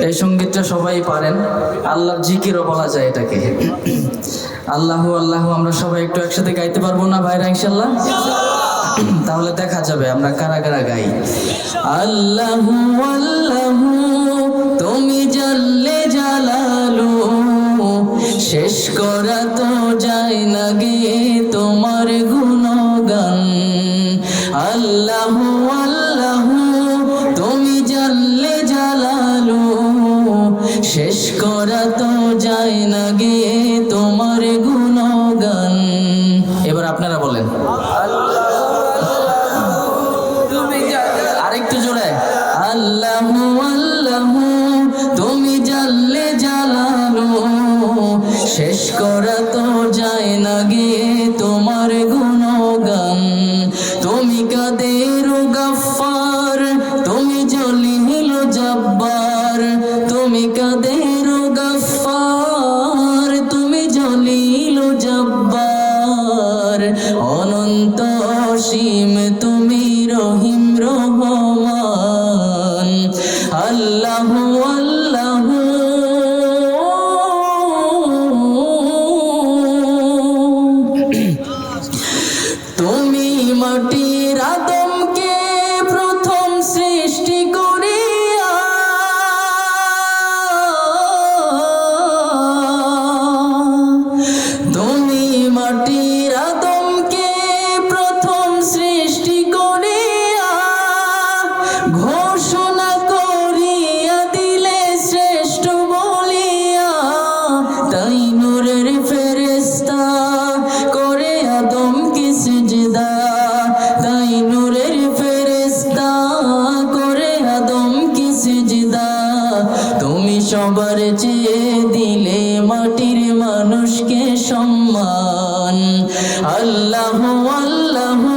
এই সঙ্গীতটা সবাই পারেন, আল্লাহর জিকিরও বলা যায় এটাকে। আল্লাহু আল্লাহু আমরা সবাই একটু একসাথে গাইতে পারবো না ভাইরা ইনশাল্লাহ? তাহলে দেখা যাবে আমরা কারা কারা গাই। আল্লাহু আল্লাহু তুমি জাল্লে জালালু, শেষ করা তো যায় না গে তোমার গুণগান। আল্লাহু আল্লাহু তুমি জাল্লে জালালু, শেষ করা তো যায় না গে তোমার গুণগান। এবার আপনারা বলেন আরেকটু জোরে। আল্লাহু আল্লাহু তুমি জাল্লে জালালু, শেষ করা তো যায় না গে তোমার গুণগান। তুমি কাদের গফফার, তুমি জলিল জব্বার, তুমি কাদের গফফার, তুমি জলিল জব্বার, অনন্ত অসীম তুমি রহিম রহমান। আল্লাহু আল্লাহু তুমি মাটির আদমকে প্রথম সৃষ্টি করিয়া, তুমি মাটির আদমকে প্রথম সৃষ্টি করিয়া, ঘোষণা করিয়া দিলে শ্রেষ্ঠ বলিয়া, তাই নূরের ফেরেশতা করে আদমকে সিজদা, তাই নূরের ফেরেশতা করে আদমকে সিজদা। তুমি সবার চেয়ে দিলে মাটির মানুষকে সম্মান। আল্লাহু আল্লাহু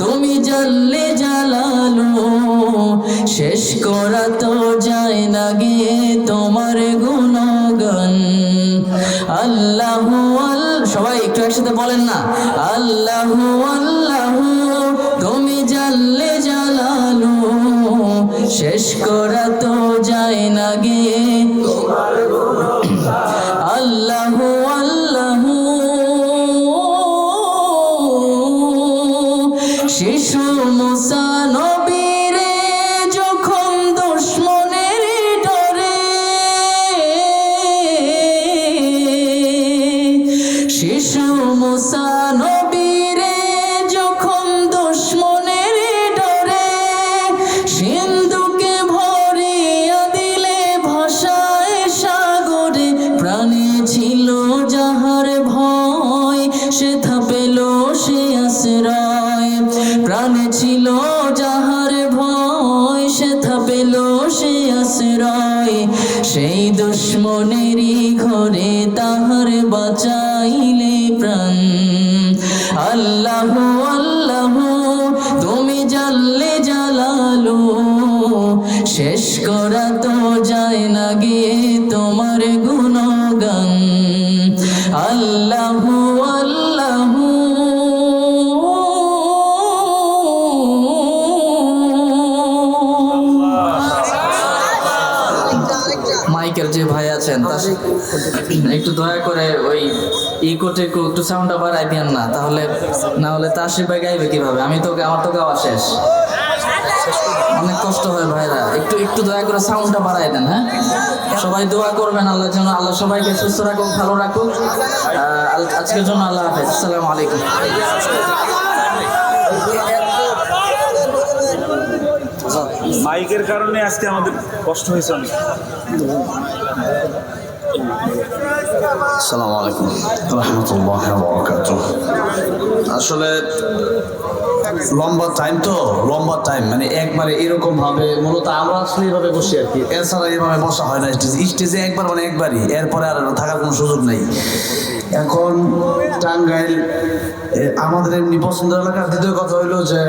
তুমি জাল্লে জালালু, শেষ করা তো যায় না গে তোমার গুণগান। আল্লাহু আল্লাহু সবাই একটু একসাথে বলেন না। আল্লাহু আল্লাহু তুমি জাল্লে জালালু, শেষ করা তো যায় না গে তোমার গুণগান। আল্লাহু আল্লাহু শিশু মুসা নবীরে যখন দুশমনের ডরে, শিশু মুসা নবীরে যখন দুশমনের ডরে, সিন্ধুকে ভরিয়া দিলে ভাষায় সাগরে, প্রাণে ছিল যাহার ভয় সেথা পেল সে আশ্রয়, প্রাণে ছিল যাহার ভয় সেথা পেল সে আশ্রয়, সেই দুশমনেরই ঘরে তাহার বাঁচাইলে প্রাণ। আল্লাহু আল্লাহু তুমি জাল্লে জালালু, শেষ করা তো যায় না গে তোমার গুণগান। আল্লাহু আল্লাহু মাইকের যে ভাই আছেন একটু দয়া করে ওই ইকোতে একটু সাউন্ডটা বাড়াই দেন না, তাহলে না হলে তাশরিফ ভাই গাইবে কিভাবে? আমার তো গাওয়া শেষ, অনেক কষ্ট হয় ভাইরা। একটু একটু দয়া করে সাউন্ডটা বাড়াই দেন। হ্যাঁ, সবাই দোয়া করবেন আল্লাহর জন্য, আল্লাহ সবাইকে সুস্থ রাখুক, ভালো রাখুক। আজকের জন্য আল্লাহ হাফেজ, আসসালামু আলাইকুম। মাইকের কারণে আজকে আমাদের কষ্ট হয়েছে অনেক। আসসালামু আলাইকুম রাহমাতুল্লাহি ওয়া বারাকাতুহু। আসলে লম্বা টাইম মানে একবারে এরকম ভাবে মূলত আমরা আসলে এভাবে বসি আর কি, এছাড়া এভাবে বসা হয় না স্টেজে একবার মানে একবারই, এরপরে আর থাকার কোনো সুযোগ নেই। এখন টাঙ্গাইল আমাদের এমনি পছন্দের এলাকা। দ্বিতীয় কথা হইলো যে